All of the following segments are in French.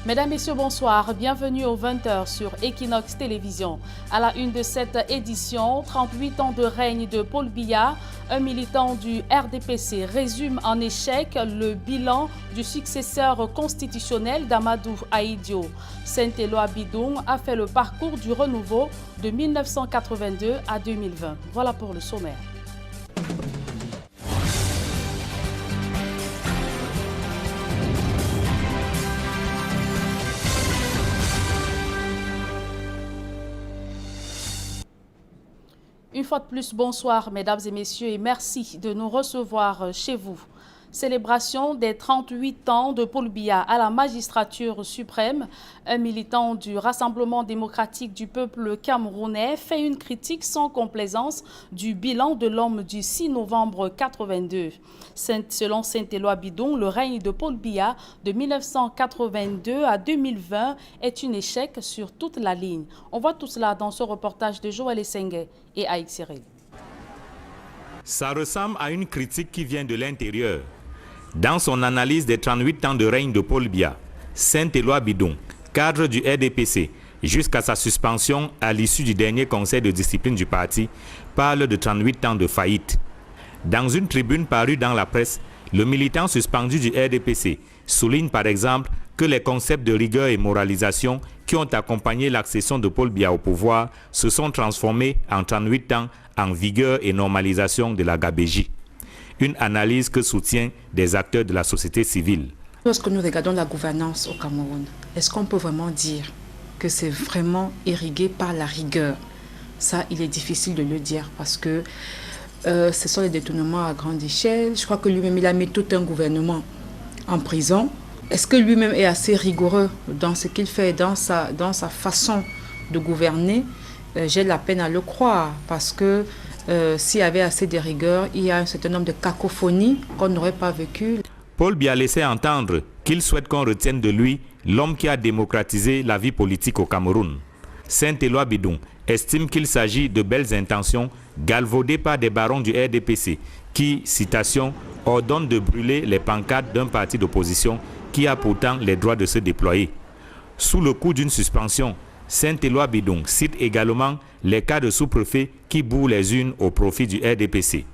Mesdames, Messieurs, bonsoir. Bienvenue aux 20h sur Equinox Télévision. À la une de cette édition, 38 ans de règne de Paul Biya, un militant du RDPC résume en échec le bilan du successeur constitutionnel d'Amadou Ahidjo. Saint-Éloi Bidoum a fait le parcours du renouveau de 1982 à 2020. Voilà pour le sommaire. Une fois de plus, bonsoir mesdames et messieurs et merci de nous recevoir chez vous. Célébration des 38 ans de Paul Biya à la magistrature suprême. Un militant du Rassemblement démocratique du peuple camerounais fait une critique sans complaisance du bilan de l'homme du 6 novembre 82. Selon Saint-Éloi Bidoum, le règne de Paul Biya de 1982 à 2020 est un échec sur toute la ligne. On voit tout cela dans ce reportage de Joël Essengue et Aïk Cyril. Ça ressemble à une critique qui vient de l'intérieur. Dans son analyse des 38 ans de règne de Paul Biya, Saint-Éloi Bidoum, cadre du RDPC, jusqu'à sa suspension à l'issue du dernier conseil de discipline du parti, parle de 38 ans de faillite. Dans une tribune parue dans la presse, le militant suspendu du RDPC souligne par exemple que les concepts de rigueur et moralisation qui ont accompagné l'accession de Paul Biya au pouvoir se sont transformés en 38 ans en vigueur et normalisation de la gabégie. Une analyse que soutient des acteurs de la société civile. Lorsque nous regardons la gouvernance au Cameroun, est-ce qu'on peut vraiment dire que c'est vraiment irrigué par la rigueur? Ça, il est difficile de le dire parce que ce sont les détournements à grande échelle. Je crois que lui-même, il a mis tout un gouvernement en prison. Est-ce que lui-même est assez rigoureux dans ce qu'il fait, dans sa façon de gouverner? J'ai la peine à le croire parce que s'il y avait assez de rigueur, il y a un certain nombre de cacophonies qu'on n'aurait pas vécues. Paul Biya laissait entendre qu'il souhaite qu'on retienne de lui l'homme qui a démocratisé la vie politique au Cameroun. Saint-Éloi Bidoum estime qu'il s'agit de belles intentions galvaudées par des barons du RDPC qui, citation, ordonnent de brûler les pancartes d'un parti d'opposition qui a pourtant les droits de se déployer. Sous le coup d'une suspension, Saint-Éloi Bidoum cite également les cas de sous-préfets qui bourrent les unes au profit du RDPC.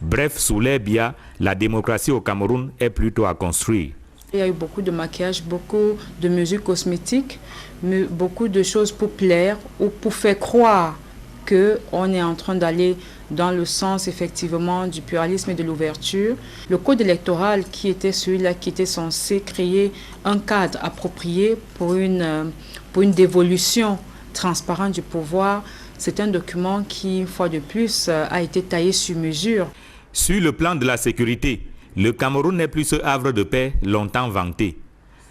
Bref, sous l'ère Biya, la démocratie au Cameroun est plutôt à construire. Il y a eu beaucoup de maquillage, beaucoup de mesures cosmétiques, beaucoup de choses pour plaire ou pour faire croire qu'on est en train d'aller dans le sens effectivement du pluralisme et de l'ouverture. Le code électoral qui était celui-là qui était censé créer un cadre approprié pour une dévolution transparente du pouvoir, c'est un document qui, une fois de plus, a été taillé sur mesure. Sur le plan de la sécurité, le Cameroun n'est plus ce havre de paix longtemps vanté.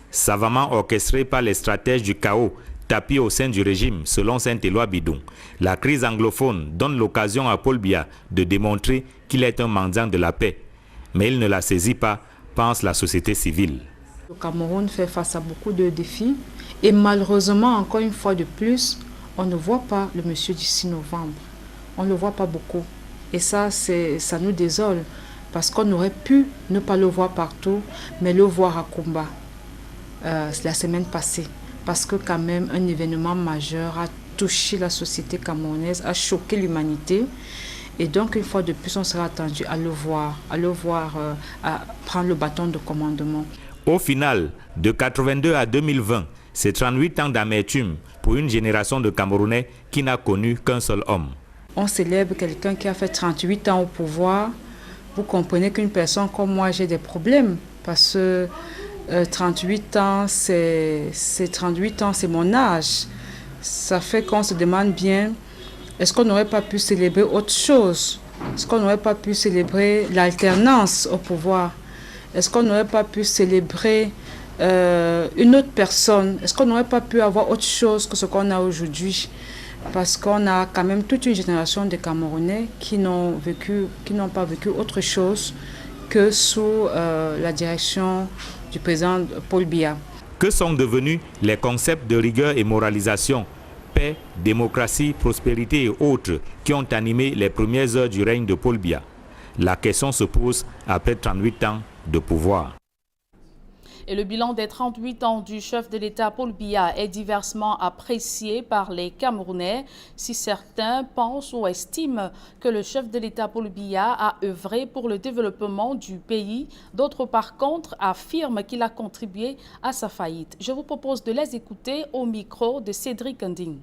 Savamment orchestré par les stratèges du chaos tapis au sein du régime, selon Saint-Éloi Bidoum, la crise anglophone donne l'occasion à Paul Biya de démontrer qu'il est un mendiant de la paix. Mais il ne la saisit pas, pense la société civile. Le Cameroun fait face à beaucoup de défis et malheureusement, encore une fois de plus, on ne voit pas le monsieur du 6 novembre. On ne le voit pas beaucoup. Et ça nous désole parce qu'on aurait pu ne pas le voir partout, mais le voir à Kumba la semaine passée. Parce que quand même, un événement majeur a touché la société camerounaise, a choqué l'humanité. Et donc, une fois de plus, on sera attendu à le voir, à prendre le bâton de commandement. Au final, de 82 à 2020, c'est 38 ans d'amertume pour une génération de Camerounais qui n'a connu qu'un seul homme. On célèbre quelqu'un qui a fait 38 ans au pouvoir. Vous comprenez qu'une personne comme moi, j'ai des problèmes. Parce que 38 ans, c'est 38 ans, c'est mon âge. Ça fait qu'on se demande bien, est-ce qu'on n'aurait pas pu célébrer autre chose? Est-ce qu'on n'aurait pas pu célébrer l'alternance au pouvoir? Est-ce qu'on n'aurait pas pu célébrer une autre personne? Est-ce qu'on n'aurait pas pu avoir autre chose que ce qu'on a aujourd'hui? Parce qu'on a quand même toute une génération de Camerounais qui n'ont pas vécu autre chose que sous la direction du président Paul Biya. Que sont devenus les concepts de rigueur et moralisation, paix, démocratie, prospérité et autres qui ont animé les premières heures du règne de Paul Biya? La question se pose après 38 ans de pouvoir. Et le bilan des 38 ans du chef de l'État Paul Biya est diversement apprécié par les Camerounais. Si certains pensent ou estiment que le chef de l'État Paul Biya a œuvré pour le développement du pays, d'autres par contre affirment qu'il a contribué à sa faillite. Je vous propose de les écouter au micro de Cédric Nding.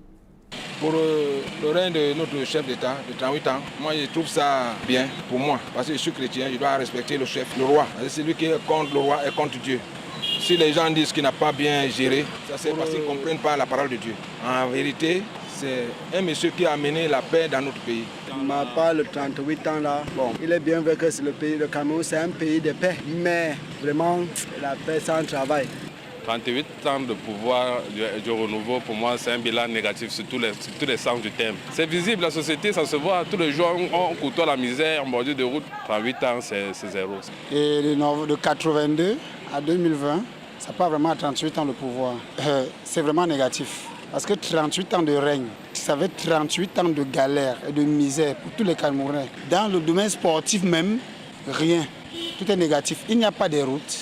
Pour le règne de notre chef d'État de 38 ans, moi je trouve ça bien pour moi. Parce que je suis chrétien, je dois respecter le chef, le roi. C'est lui qui est contre le roi et contre Dieu. Si les gens disent qu'il n'a pas bien géré, ça c'est parce qu'ils ne comprennent pas la parole de Dieu. En vérité, c'est un monsieur qui a amené la paix dans notre pays. Ma part, le 38 ans là, bon, il est bien vrai que c'est le pays, le Cameroun, c'est un pays de paix. Mais vraiment, la paix sans travail. 38 ans de pouvoir du renouveau, pour moi, c'est un bilan négatif sur tous les sens du terme. C'est visible, la société, ça se voit. Tous les jours, on côtoie la misère en bordure de route. 38 ans, c'est zéro. Et de 82 à 2020, ça part vraiment à 38 ans de pouvoir. C'est vraiment négatif. Parce que 38 ans de règne, ça fait 38 ans de galère et de misère pour tous les Camerounais. Dans le domaine sportif même, rien. Tout est négatif. Il n'y a pas de routes,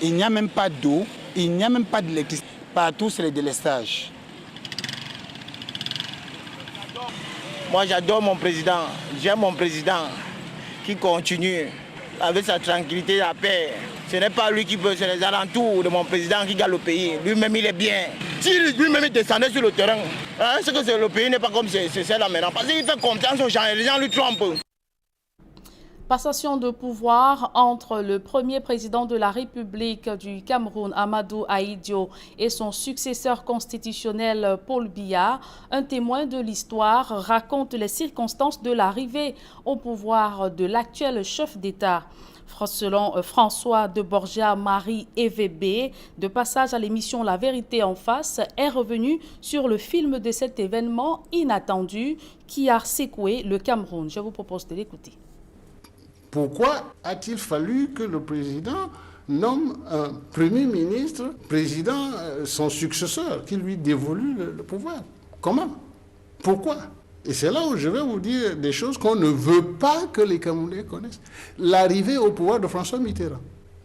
il n'y a même pas d'eau. Il n'y a même pas d'électricité. Partout, c'est le délestage. Moi, j'adore mon président. J'aime mon président qui continue avec sa tranquillité, la paix. Ce n'est pas lui qui veut, c'est les alentours de mon président qui gagne le pays. Lui-même, il est bien. Si lui-même il descendait sur le terrain, c'est que le pays n'est pas comme c'est là maintenant. Parce qu'il fait confiance aux gens et les gens lui trompent. Passation de pouvoir entre le premier président de la République du Cameroun, Amadou Ahidjo, et son successeur constitutionnel, Paul Biya. Un témoin de l'histoire raconte les circonstances de l'arrivée au pouvoir de l'actuel chef d'État. Selon François de Borgia-Marie EVB, de passage à l'émission La Vérité en face, est revenu sur le film de cet événement inattendu qui a secoué le Cameroun. Je vous propose de l'écouter. Pourquoi a-t-il fallu que le président nomme un premier ministre, président, son successeur, qui lui dévolue le pouvoir? Comment? Pourquoi? Et c'est là où je vais vous dire des choses qu'on ne veut pas que les Camerounais connaissent. L'arrivée au pouvoir de François Mitterrand.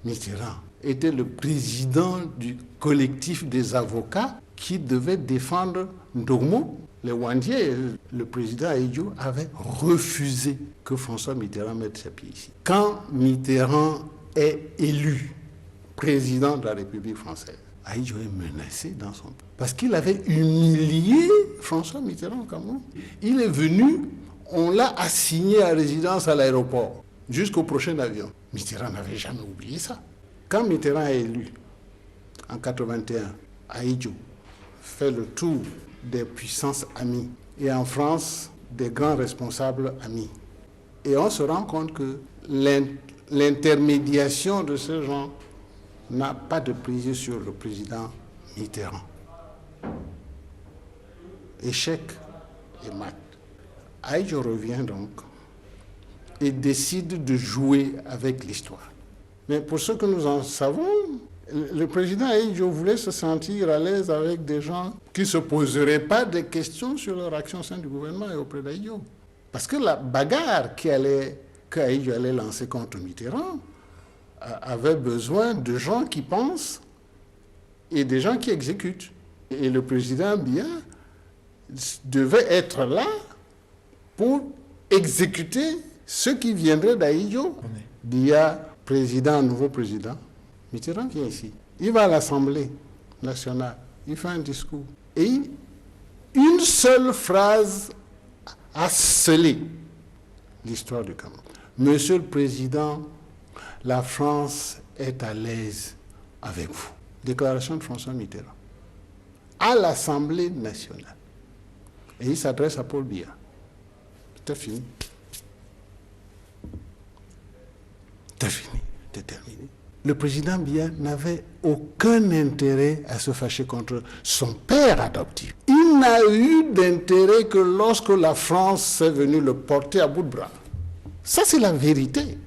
Mitterrand était le président du collectif des avocats qui devait défendre Ndogmo. Les Wandiers, le président Ahidjo avait refusé que François Mitterrand mette ses pieds ici. Quand Mitterrand est élu président de la République française, Ahidjo est menacé dans son pays. Parce qu'il avait humilié François Mitterrand au Cameroun. Il est venu, on l'a assigné à résidence à l'aéroport, jusqu'au prochain avion. Mitterrand n'avait jamais oublié ça. Quand Mitterrand est élu, en 81, Ahidjo fait le tour des puissances amies. Et en France, des grands responsables amis. Et on se rend compte que l'intermédiation de ces gens n'a pas de prise sur le président Mitterrand. Échec et mat. Ahidjo revient donc et décide de jouer avec l'histoire. Mais pour ce que nous en savons, le président Ahidjo voulait se sentir à l'aise avec des gens qui ne se poseraient pas des questions sur leur action au sein du gouvernement et auprès d'Ahidjo. Parce que la bagarre qu'Ahidjo allait lancer contre Mitterrand avait besoin de gens qui pensent et des gens qui exécutent. Et le président Biya devait être là pour exécuter ce qui viendrait d'Ahidjo. Biya, président, nouveau président. Mitterrand vient ici. Il va à l'Assemblée nationale. Il fait un discours. Et une seule phrase a scellé l'histoire du Cameroun. Monsieur le Président, la France est à l'aise avec vous. Déclaration de François Mitterrand. À l'Assemblée nationale. Et il s'adresse à Paul Biya. C'est fini. C'est fini. C'est terminé. Le président Biya n'avait aucun intérêt à se fâcher contre son père adoptif. Il n'a eu d'intérêt que lorsque la France est venue le porter à bout de bras. Ça, c'est la vérité.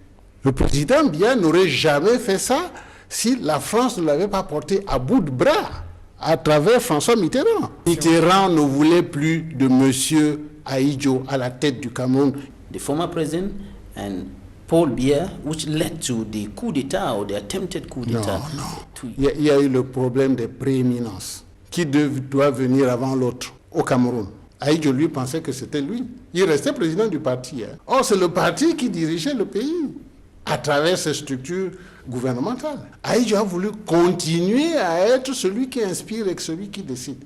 Le président Biya n'aurait jamais fait ça si la France ne l'avait pas porté à bout de bras à travers François Mitterrand. Mitterrand ne voulait plus de monsieur Ahidjo à la tête du Cameroun. The former president and Paul Biya, which led to the coup d'État or the attempted coup d'État? Non. Il y a eu le problème des prééminences. Qui doit venir avant l'autre au Cameroun? Ahidjo, lui, pensait que c'était lui. Il restait président du parti. Or, c'est le parti qui dirigeait le pays à travers ses structures gouvernementales. Ahidjo a voulu continuer à être celui qui inspire et celui qui décide.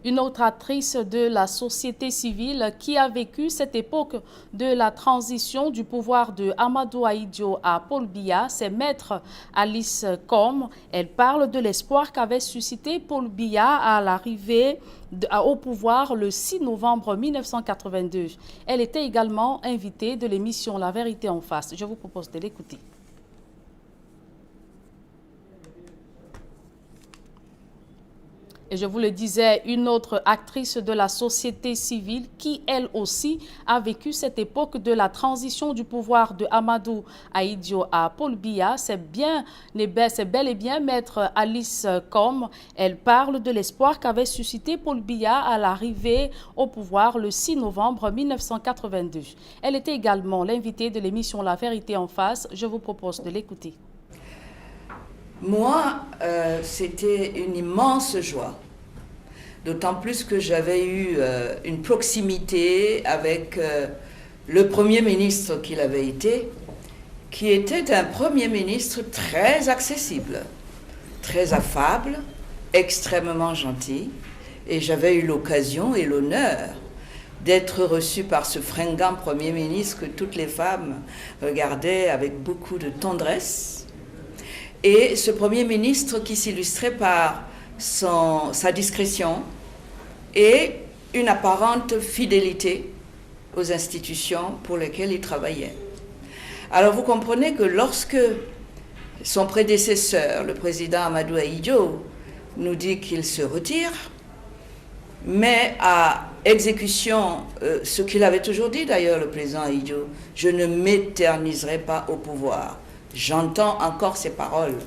Une autre actrice de la société civile qui a vécu cette époque de la transition du pouvoir de Amadou Ahidjo à Paul Biya, c'est Maître Alice Combes. Elle parle de l'espoir qu'avait suscité Paul Biya à l'arrivée au pouvoir le 6 novembre 1982. Elle était également invitée de l'émission La Vérité en face. Je vous propose de l'écouter. Et je vous le disais, une autre actrice de la société civile qui, elle aussi, a vécu cette époque de la transition du pouvoir de Amadou Ahidjo à Paul Biya, c'est bel et bien Maître Alice Combes. Elle parle de l'espoir qu'avait suscité Paul Biya à l'arrivée au pouvoir le 6 novembre 1982. Elle était également l'invitée de l'émission La Vérité en face. Je vous propose de l'écouter. Moi, c'était une immense joie, d'autant plus que j'avais eu une proximité avec le Premier ministre qu'il avait été, qui était un Premier ministre très accessible, très affable, extrêmement gentil, et j'avais eu l'occasion et l'honneur d'être reçue par ce fringant Premier ministre que toutes les femmes regardaient avec beaucoup de tendresse. Et ce Premier ministre qui s'illustrait par sa discrétion et une apparente fidélité aux institutions pour lesquelles il travaillait. Alors vous comprenez que lorsque son prédécesseur, le président Amadou Ahidjo, nous dit qu'il se retire, mais à exécution, ce qu'il avait toujours dit d'ailleurs le président Ahidjo, je ne m'éterniserai pas au pouvoir. J'entends encore ces paroles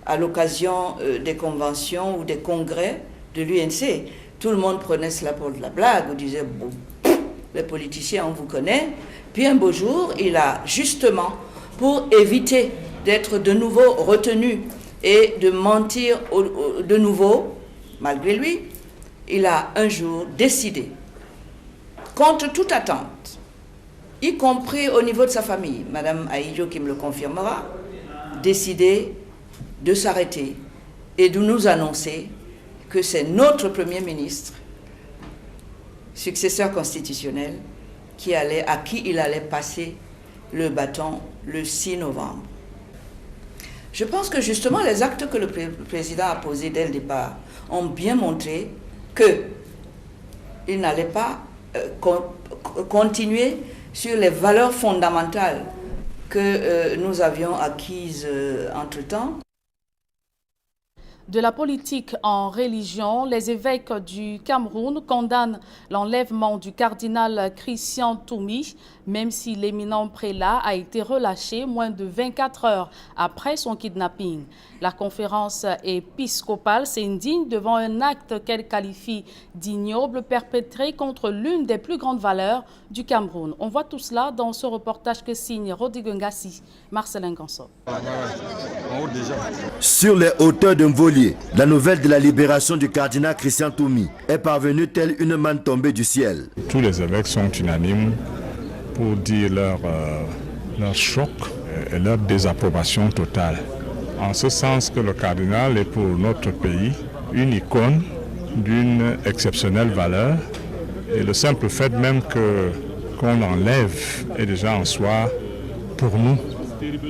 à l'occasion des conventions ou des congrès de l'UNC. Tout le monde prenait cela pour de la blague, on disait, bon, les politiciens, on vous connaît. Puis un beau jour, il a justement, pour éviter d'être de nouveau retenu et de mentir de nouveau, malgré lui, il a un jour décidé, contre toute attente, y compris au niveau de sa famille, Madame Ahidjo qui me le confirmera, décidé de s'arrêter et de nous annoncer que c'est notre Premier ministre, successeur constitutionnel, à qui il allait passer le bâton le 6 novembre. Je pense que justement les actes que le président a posés dès le départ ont bien montré qu'il n'allait pas continuer sur les valeurs fondamentales que nous avions acquises entre-temps. De la politique en religion, les évêques du Cameroun condamnent l'enlèvement du cardinal Christian Toumi, même si l'éminent prélat a été relâché moins de 24 heures après son kidnapping. La conférence épiscopale s'indigne devant un acte qu'elle qualifie d'ignoble perpétré contre l'une des plus grandes valeurs du Cameroun. On voit tout cela dans ce reportage que signe Rodrigue Ngassi, Marcelin Ganso. Sur les hauteurs d'un volier, la nouvelle de la libération du cardinal Christian Toumi est parvenue telle une manne tombée du ciel. Tous les évêques sont unanimes pour dire leur choc et leur désapprobation totale. En ce sens que le cardinal est pour notre pays une icône d'une exceptionnelle valeur. Et le simple fait même qu'on l'enlève est déjà en soi, pour nous,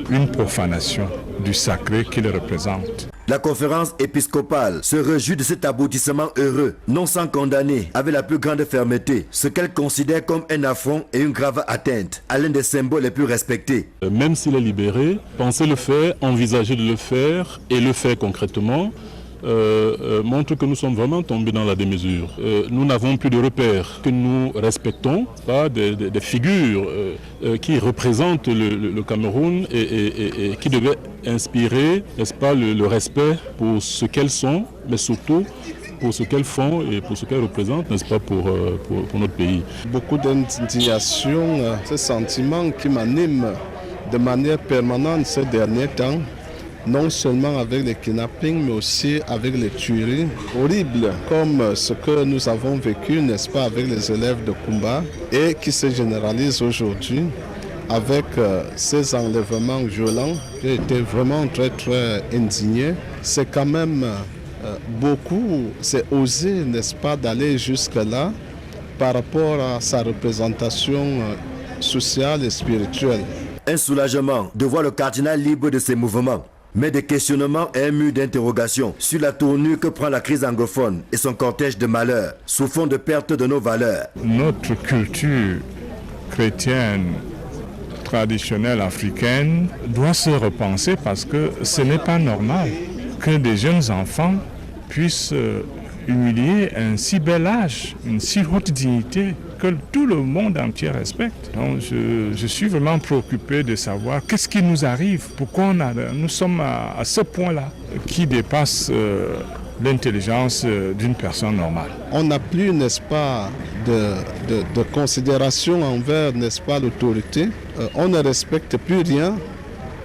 une profanation du sacré qu'il représente. La conférence épiscopale se réjouit de cet aboutissement heureux, non sans condamner avec la plus grande fermeté ce qu'elle considère comme un affront et une grave atteinte à l'un des symboles les plus respectés. Même s'il est libéré, penser le faire, envisager de le faire et le faire concrètement montre que nous sommes vraiment tombés dans la démesure. Nous n'avons plus de repères que nous respectons, pas des figures qui représentent le Cameroun et qui devaient inspirer, n'est-ce pas, le respect pour ce qu'elles sont, mais surtout pour ce qu'elles font et pour ce qu'elles représentent, n'est-ce pas, pour notre pays. Beaucoup d'indignation, ce sentiment qui m'anime de manière permanente ces derniers temps, non seulement avec les kidnappings, mais aussi avec les tueries horribles, comme ce que nous avons vécu, n'est-ce pas, avec les élèves de Kumba, et qui se généralise aujourd'hui avec ces enlèvements violents. J'ai été vraiment très indigné. C'est quand même beaucoup, c'est osé, n'est-ce pas, d'aller jusque-là par rapport à sa représentation sociale et spirituelle. Un soulagement de voir le cardinal libre de ses mouvements, mais des questionnements et un mur d'interrogation sur la tournure que prend la crise anglophone et son cortège de malheurs, sous fond de perte de nos valeurs. Notre culture chrétienne traditionnelle africaine doit se repenser parce que ce n'est pas normal que des jeunes enfants puissent humilier un si bel âge, une si haute dignité que tout le monde entier respecte. Donc je suis vraiment préoccupé de savoir qu'est-ce qui nous arrive, pourquoi nous sommes à ce point-là qui dépasse l'intelligence d'une personne normale. On n'a plus, n'est-ce pas, de considération envers, n'est-ce pas, l'autorité. On ne respecte plus rien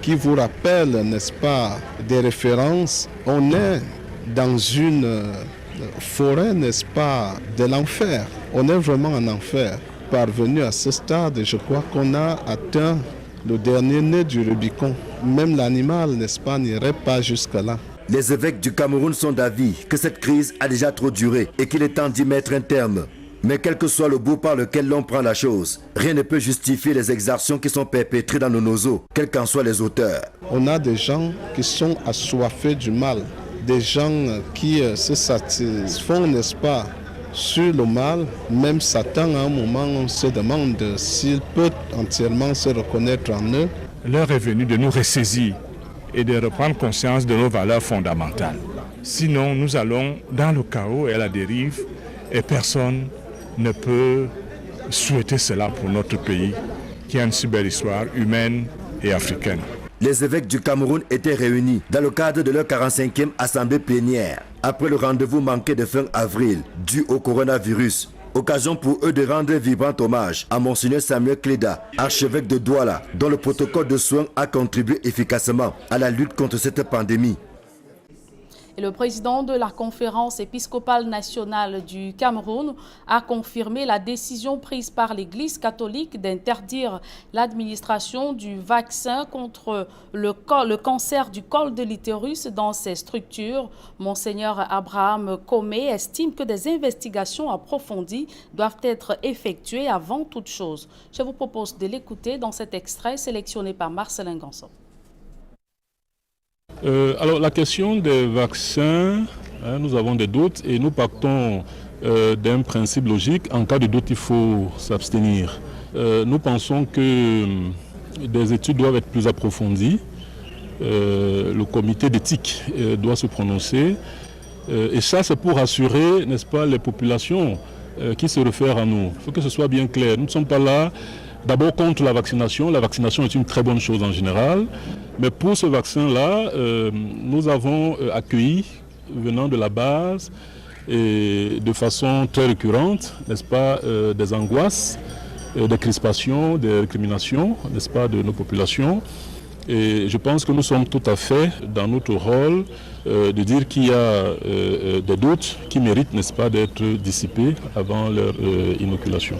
qui vous rappelle, n'est-ce pas, des références. On est dans une forêt, n'est-ce pas, de l'enfer. On est vraiment en enfer. Parvenu à ce stade, je crois qu'on a atteint le dernier nez du Rubicon. Même l'animal, n'est-ce pas, n'irait pas jusque-là. Les évêques du Cameroun sont d'avis que cette crise a déjà trop duré et qu'il est temps d'y mettre un terme. Mais quel que soit le bout par lequel l'on prend la chose, rien ne peut justifier les exactions qui sont perpétrées dans nos noseaux, quels qu'en soient les auteurs. On a des gens qui sont assoiffés du mal, des gens qui se satisfont, n'est-ce pas, sur le mal. Même Satan, à un moment, on se demande s'il peut entièrement se reconnaître en eux. L'heure est venue de nous ressaisir et de reprendre conscience de nos valeurs fondamentales. Sinon, nous allons dans le chaos et à la dérive, et personne ne peut souhaiter cela pour notre pays, qui a une si belle histoire humaine et africaine. Les évêques du Cameroun étaient réunis dans le cadre de leur 45e assemblée plénière, après le rendez-vous manqué de fin avril, dû au coronavirus. Occasion pour eux de rendre un vibrant hommage à Monseigneur Samuel Cléda, archevêque de Douala, dont le protocole de soins a contribué efficacement à la lutte contre cette pandémie. Et le président de la conférence épiscopale nationale du Cameroun a confirmé la décision prise par l'Église catholique d'interdire l'administration du vaccin contre le cancer du col de l'utérus dans ses structures. Monseigneur Abraham Comé estime que des investigations approfondies doivent être effectuées avant toute chose. Je vous propose de l'écouter dans cet extrait sélectionné par Marcelin Ganson. Alors la question des vaccins, nous avons des doutes et nous partons d'un principe logique. En cas de doute, il faut s'abstenir. Nous pensons que des études doivent être plus approfondies. Le comité d'éthique doit se prononcer. Et ça, c'est pour assurer, n'est-ce pas, les populations qui se réfèrent à nous. Il faut que ce soit bien clair. Nous ne sommes pas là d'abord contre la vaccination. La vaccination est une très bonne chose en général. Mais pour ce vaccin-là, nous avons accueilli, venant de la base, et de façon très récurrente, n'est-ce pas, des angoisses, des crispations, des récriminations, n'est-ce pas, de nos populations. Et je pense que nous sommes tout à fait dans notre rôle de dire qu'il y a des doutes qui méritent, n'est-ce pas, d'être dissipés avant leur inoculation.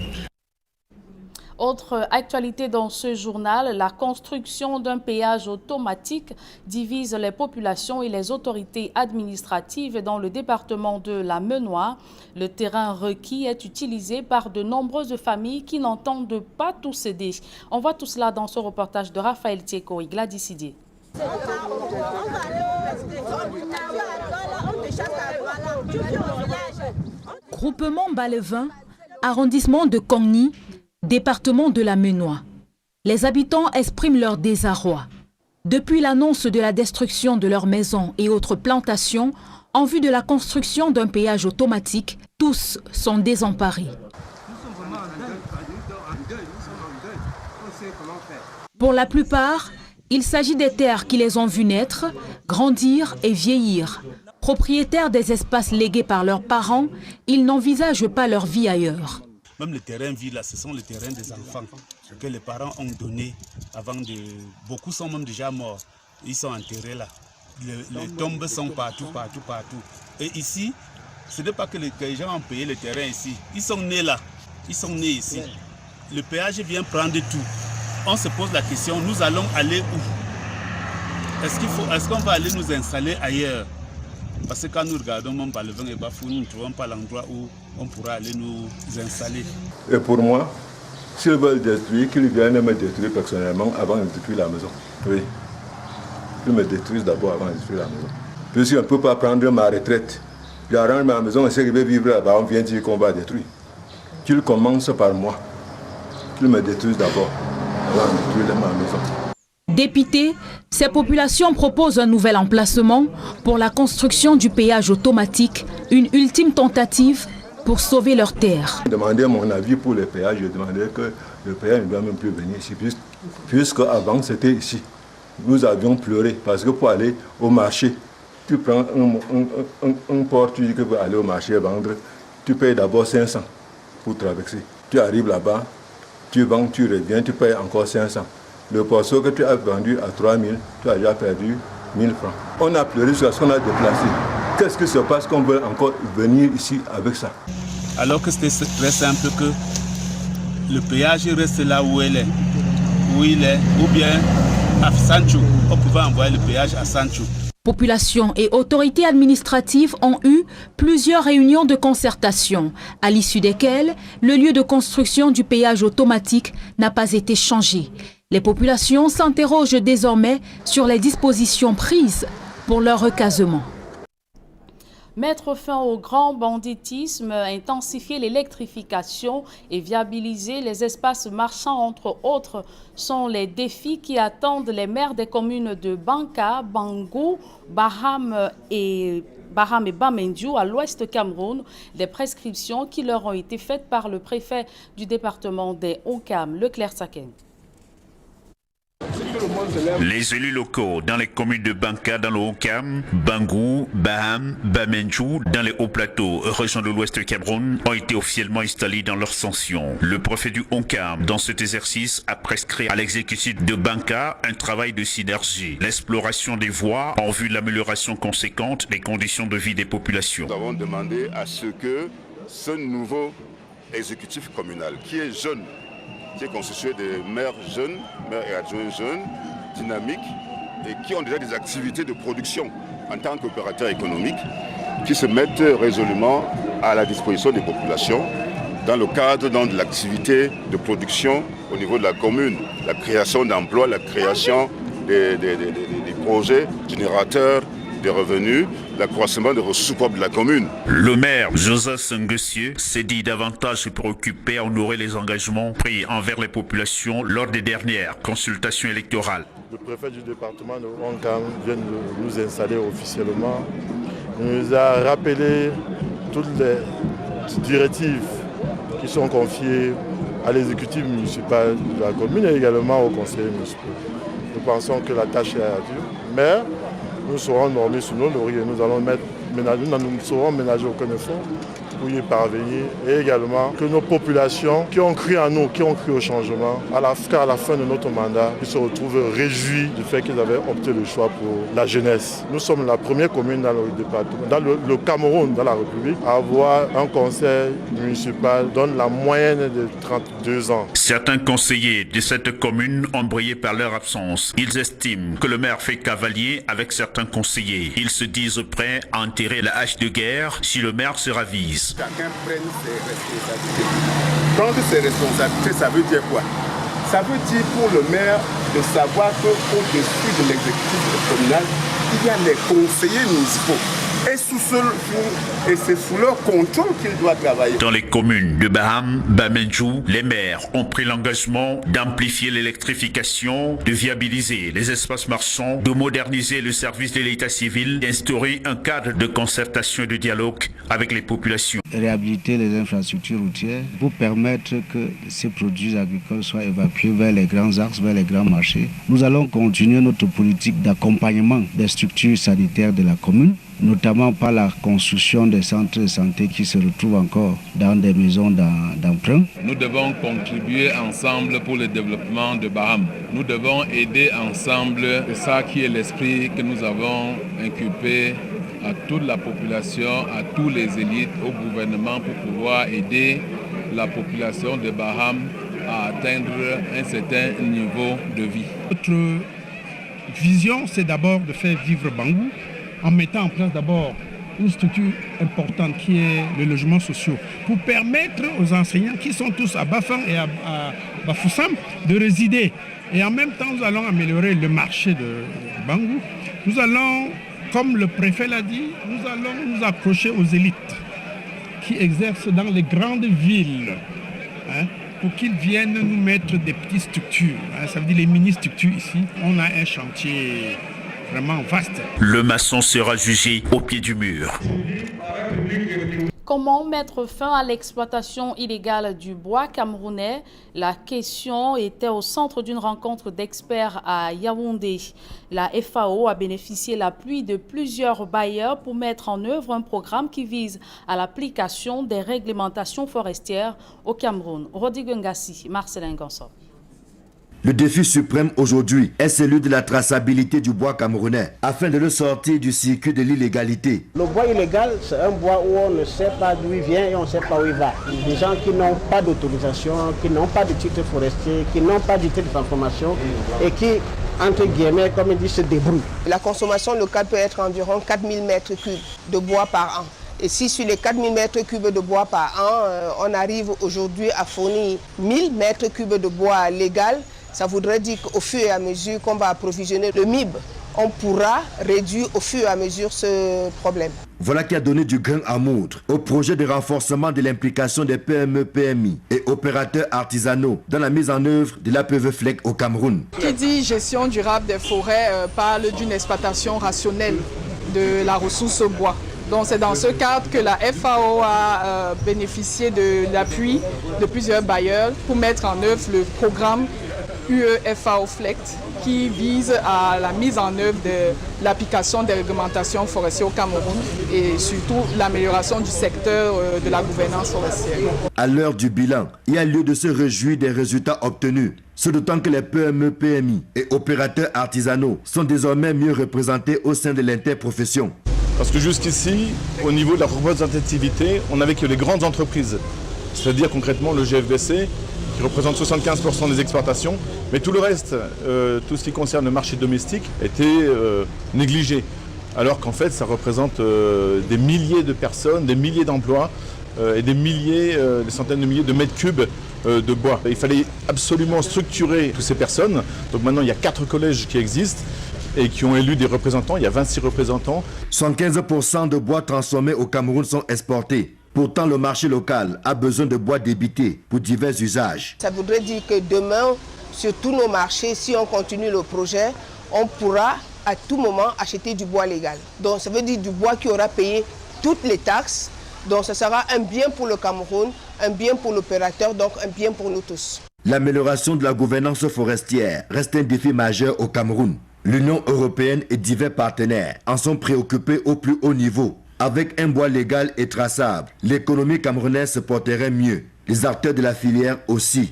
Autre actualité dans ce journal, la construction d'un péage automatique divise les populations et les autorités administratives dans le département de la Menoie. Le terrain requis est utilisé par de nombreuses familles qui n'entendent pas tout céder. On voit tout cela dans ce reportage de Raphaël Tieko et Gladys Sidier. Groupement Balevin, arrondissement de Kongni, département de la Menoie. Les habitants expriment leur désarroi. Depuis l'annonce de la destruction de leurs maisons et autres plantations, en vue de la construction d'un péage automatique, tous sont désemparés. Pour la plupart, il s'agit des terres qui les ont vus naître, grandir et vieillir. Propriétaires des espaces légués par leurs parents, ils n'envisagent pas leur vie ailleurs. Même le terrain vide là, ce sont les terrains des enfants que les parents ont donnés avant de... Beaucoup sont même déjà morts. Ils sont enterrés là. Les tombes sont partout. Et ici, ce n'est pas que les gens ont payé le terrain ici. Ils sont nés là. Ils sont nés ici. Le péage vient prendre tout. On se pose la question, nous allons aller où? Est-ce qu'on va aller nous installer ailleurs? Parce que quand nous regardons même par le vent et Bafou, nous ne trouvons pas l'endroit où on pourra aller nous installer. Et pour moi, s'ils veulent détruire, qu'ils viennent me détruire personnellement avant de détruire la maison. Oui. Qu'ils me détruisent d'abord avant de détruire la maison. Puisque je ne peux pas prendre ma retraite. J'arrange ma maison et si je vais vivre là-bas, on vient dire qu'on va détruire. Qu'ils commencent par moi. Qu'ils me détruisent d'abord avant de détruire ma maison. Dépité, ces populations proposent un nouvel emplacement pour la construction du péage automatique, une ultime tentative pour sauver leurs terres. Je demandais mon avis pour le péage, je demandais que le péage ne doit même plus venir ici, puisque avant c'était ici. Nous avions pleuré parce que pour aller au marché, tu prends un port, tu dis que pour aller au marché vendre, tu payes d'abord 500 pour traverser. Tu arrives là-bas, tu vends, tu reviens, tu payes encore 500. Le poisson que tu as vendu à 3000, tu as déjà perdu 1000 francs. On a pleuré sur ce qu'on a déplacé. Qu'est-ce qui se passe qu'on veut encore venir ici avec ça? Alors que c'était très simple que le péage reste là où il est, ou bien à Sancho. On pouvait envoyer le péage à Sancho. Population et autorités administratives ont eu plusieurs réunions de concertation, à l'issue desquelles le lieu de construction du péage automatique n'a pas été changé. Les populations s'interrogent désormais sur les dispositions prises pour leur recasement. Mettre fin au grand banditisme, intensifier l'électrification et viabiliser les espaces marchands, entre autres, sont les défis qui attendent les maires des communes de Banka, Bangou, Baham et Bamendjou à l'ouest Cameroun, des prescriptions qui leur ont été faites par le préfet du département des Ouakam, Leclerc Saken. Les élus locaux dans les communes de Banka dans le Ouakam, Bangou, Baham, Bamendjou dans les hauts plateaux, région de l'ouest Cameroun, ont été officiellement installés dans leur sanction. Le préfet du Ouakam, dans cet exercice, a prescrit à l'exécutif de Banka un travail de synergie, l'exploration des voies en vue de l'amélioration conséquente des conditions de vie des populations. Nous avons demandé à ce que ce nouveau exécutif communal, qui est jeune, qui est constitué de maires jeunes, maires et adjoints jeunes, dynamiques et qui ont déjà des activités de production en tant qu'opérateurs économiques, qui se mettent résolument à la disposition des populations dans le cadre de l'activité de production au niveau de la commune, la création d'emplois, la création des projets générateurs des revenus, l'accroissement des ressources propres de la commune. Le maire Joseph Senguessieux s'est dit davantage préoccupé à honorer les engagements pris envers les populations lors des dernières consultations électorales. Le préfet du département de Ouakam vient de nous installer officiellement. Il nous a rappelé toutes les directives qui sont confiées à l'exécutif municipal de la commune et également aux conseillers municipaux. Nous pensons que la tâche est ardue, mais nous serons normés sur nos lauriers. Nous ne saurons ménager aucun effort pour y parvenir et également que nos populations qui ont cru en nous, qui ont cru au changement, à la fin de notre mandat, ils se retrouvent réjouis du fait qu'ils avaient opté le choix pour la jeunesse. Nous sommes la première commune dans le département, dans le Cameroun, dans la République, à avoir un conseil municipal dont la moyenne est de 32 ans. Certains conseillers de cette commune ont brillé par leur absence. Ils estiment que le maire fait cavalier avec certains conseillers. Ils se disent prêts à enterrer la hache de guerre si le maire se ravise. Chacun prenne ses responsabilités. Prendre ses responsabilités, ça veut dire quoi? Ça veut dire pour le maire de savoir qu'au-dessus de l'exécutif communal, il y a les conseillers municipaux. Et c'est sous leur contrôle qu'il doit travailler. Dans les communes de Baham, Bamendjou, les maires ont pris l'engagement d'amplifier l'électrification, de viabiliser les espaces marchands, de moderniser le service de l'état civil, d'instaurer un cadre de concertation et de dialogue avec les populations. Réhabiliter les infrastructures routières pour permettre que ces produits agricoles soient évacués vers les grands axes, vers les grands marchés. Nous allons continuer notre politique d'accompagnement des structures sanitaires de la commune notamment par la construction des centres de santé qui se retrouvent encore dans des maisons d'emprunt. Nous devons contribuer ensemble pour le développement de Baham. Nous devons aider ensemble. C'est ça qui est l'esprit que nous avons inculqué à toute la population, à tous les élites, au gouvernement pour pouvoir aider la population de Baham à atteindre un certain niveau de vie. Notre vision, c'est d'abord de faire vivre Bangou en mettant en place d'abord une structure importante qui est le logement social pour permettre aux enseignants qui sont tous à Bafang et à Bafoussam de résider. Et en même temps, nous allons améliorer le marché de Bangou. Nous allons, comme le préfet l'a dit, nous allons nous accrocher aux élites qui exercent dans les grandes villes, pour qu'ils viennent nous mettre des petites structures. Ça veut dire les mini-structures ici. On a un chantier vraiment vaste. Le maçon sera jugé au pied du mur. Comment mettre fin à l'exploitation illégale du bois camerounais? La question était au centre d'une rencontre d'experts à Yaoundé. La FAO a bénéficié de l'appui de plusieurs bailleurs pour mettre en œuvre un programme qui vise à l'application des réglementations forestières au Cameroun. Rodrigue Ngassi, Marcelin Gonçon. Le défi suprême aujourd'hui est celui de la traçabilité du bois camerounais afin de le sortir du circuit de l'illégalité. Le bois illégal, c'est un bois où on ne sait pas d'où il vient et on ne sait pas où il va. Des gens qui n'ont pas d'autorisation, qui n'ont pas de titre forestier, qui n'ont pas de titre de transformation et qui, entre guillemets, comme il dit, se débrouillent. La consommation locale peut être environ 4000 mètres cubes de bois par an. Et si sur les 4000 mètres cubes de bois par an, on arrive aujourd'hui à fournir 1000 mètres cubes de bois légal, ça voudrait dire qu'au fur et à mesure qu'on va approvisionner le MIB, on pourra réduire au fur et à mesure ce problème. Voilà qui a donné du grain à moudre au projet de renforcement de l'implication des PME, PMI et opérateurs artisanaux dans la mise en œuvre de l'APV FLEC au Cameroun. Qui dit gestion durable des forêts parle d'une exploitation rationnelle de la ressource bois. Donc c'est dans ce cadre que la FAO a bénéficié de l'appui de plusieurs bailleurs pour mettre en œuvre le programme UE-FAO FLEC qui vise à la mise en œuvre de l'application des réglementations forestières au Cameroun et surtout l'amélioration du secteur de la gouvernance forestière. À l'heure du bilan, il y a lieu de se réjouir des résultats obtenus. Ce d'autant que les PME, PMI et opérateurs artisanaux sont désormais mieux représentés au sein de l'interprofession. Parce que jusqu'ici, au niveau de la représentativité, on n'avait que les grandes entreprises, c'est-à-dire concrètement le GFBC, qui représente 75% des exportations, mais tout le reste, tout ce qui concerne le marché domestique, était négligé. Alors qu'en fait, ça représente des milliers de personnes, des milliers d'emplois et des centaines de milliers de mètres cubes de bois. Il fallait absolument structurer toutes ces personnes. Donc maintenant, il y a 4 collèges qui existent et qui ont élu des représentants. Il y a 26 représentants. 75% de bois transformés au Cameroun sont exportés. Pourtant, le marché local a besoin de bois débité pour divers usages. Ça voudrait dire que demain, sur tous nos marchés, si on continue le projet, on pourra à tout moment acheter du bois légal. Donc ça veut dire du bois qui aura payé toutes les taxes. Donc ce sera un bien pour le Cameroun, un bien pour l'opérateur, donc un bien pour nous tous. L'amélioration de la gouvernance forestière reste un défi majeur au Cameroun. L'Union européenne et divers partenaires en sont préoccupés au plus haut niveau. Avec un bois légal et traçable, l'économie camerounaise se porterait mieux. Les acteurs de la filière aussi.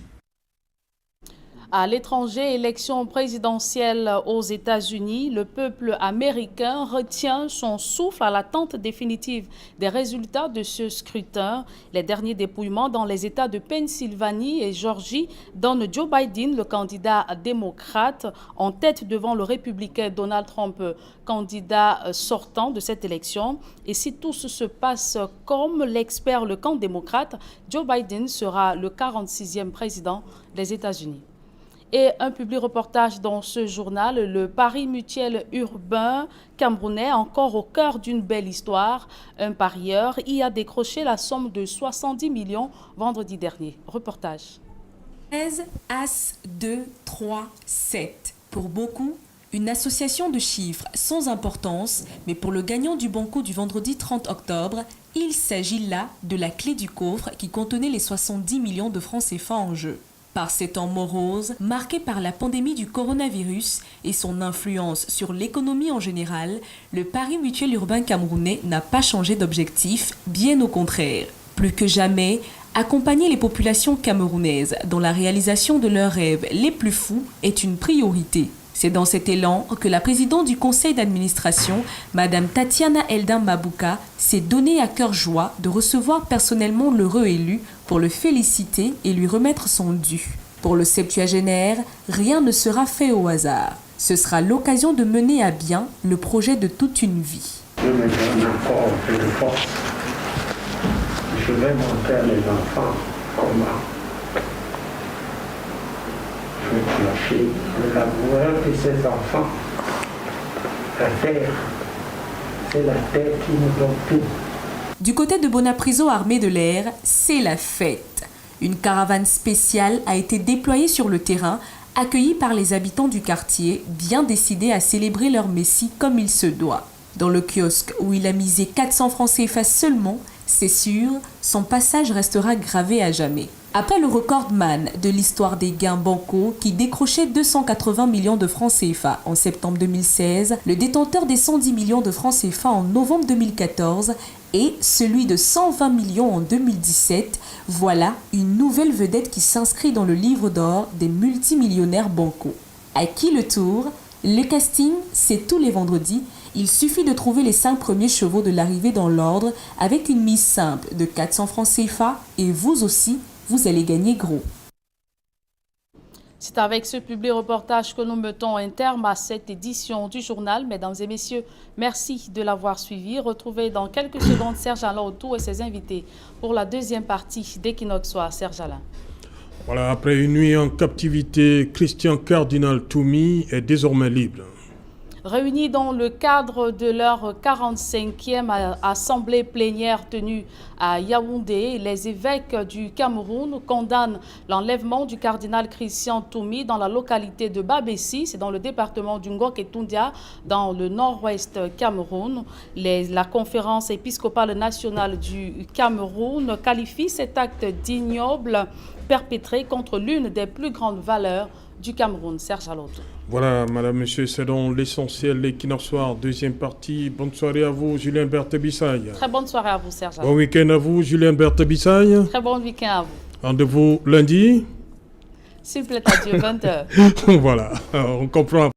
À l'étranger, élection présidentielle aux États-Unis, le peuple américain retient son souffle à l'attente définitive des résultats de ce scrutin. Les derniers dépouillements dans les États de Pennsylvanie et Georgie donnent Joe Biden, le candidat démocrate, en tête devant le républicain Donald Trump, candidat sortant de cette élection. Et si tout se passe comme l'expert le camp démocrate, Joe Biden sera le 46e président des États-Unis. Et un public reportage dans ce journal, le pari mutuel urbain camerounais, encore au cœur d'une belle histoire. Un parieur y a décroché la somme de 70 millions vendredi dernier. Reportage. 13, As, 2, 3, 7. Pour beaucoup, une association de chiffres sans importance, mais pour le gagnant du banco du vendredi 30 octobre, il s'agit là de la clé du coffre qui contenait les 70 millions de francs CFA en jeu. Par ces temps moroses, marqués par la pandémie du coronavirus et son influence sur l'économie en général, le Pari mutuel urbain camerounais n'a pas changé d'objectif, bien au contraire. Plus que jamais, accompagner les populations camerounaises dans la réalisation de leurs rêves les plus fous est une priorité. C'est dans cet élan que la présidente du conseil d'administration, Madame Tatiana Eldin Mabouka, s'est donné à cœur joie de recevoir personnellement l'heureux élu pour le féliciter et lui remettre son dû. Pour le septuagénaire, rien ne sera fait au hasard. Ce sera l'occasion de mener à bien le projet de toute une vie. Je me donne encore un peu de force. Je vais montrer à mes enfants comment je vais clasher le laboureur de ces enfants. La terre, c'est la terre qui nous donne tout. Du côté de Bonapriso armée de l'air, c'est la fête. Une caravane spéciale a été déployée sur le terrain, accueillie par les habitants du quartier, bien décidés à célébrer leur messie comme il se doit. Dans le kiosque où il a misé 400 francs CFA seulement, c'est sûr, son passage restera gravé à jamais. Après le recordman de l'histoire des gains bancaux qui décrochait 280 millions de francs CFA en septembre 2016, le détenteur des 110 millions de francs CFA en novembre 2014 et celui de 120 millions en 2017, voilà une nouvelle vedette qui s'inscrit dans le livre d'or des multimillionnaires bancaux. À qui le tour? Le casting, c'est tous les vendredis. Il suffit de trouver les 5 premiers chevaux de l'arrivée dans l'ordre avec une mise simple de 400 francs CFA et vous aussi, vous allez gagner gros. C'est avec ce public reportage que nous mettons un terme à cette édition du journal. Mesdames et messieurs, merci de l'avoir suivi. Retrouvez dans quelques secondes Serge Alain autour et ses invités pour la deuxième partie d'Equinox Soir. Serge Alain. Voilà, après une nuit en captivité, Christian Cardinal Toumi est désormais libre. Réunis dans le cadre de leur 45e assemblée plénière tenue à Yaoundé, les évêques du Cameroun condamnent l'enlèvement du cardinal Christian Toumi dans la localité de Babessi, c'est dans le département du Ngok et Toundia, dans le nord-ouest Cameroun. La conférence épiscopale nationale du Cameroun qualifie cet acte d'ignoble perpétré contre l'une des plus grandes valeurs du Cameroun. Serge Aloto. Voilà, madame, monsieur, c'est donc l'essentiel, l'Equinox Soir, deuxième partie. Bonne soirée à vous, Julien Berthe-Bissaille. Très bonne soirée à vous, Serge Aloto. Bon week-end à vous, Julien Berthe-Bissaille. Très bon week-end à vous. Rendez-vous lundi. S'il vous plaît, à Dieu, 20h. Voilà, on comprend.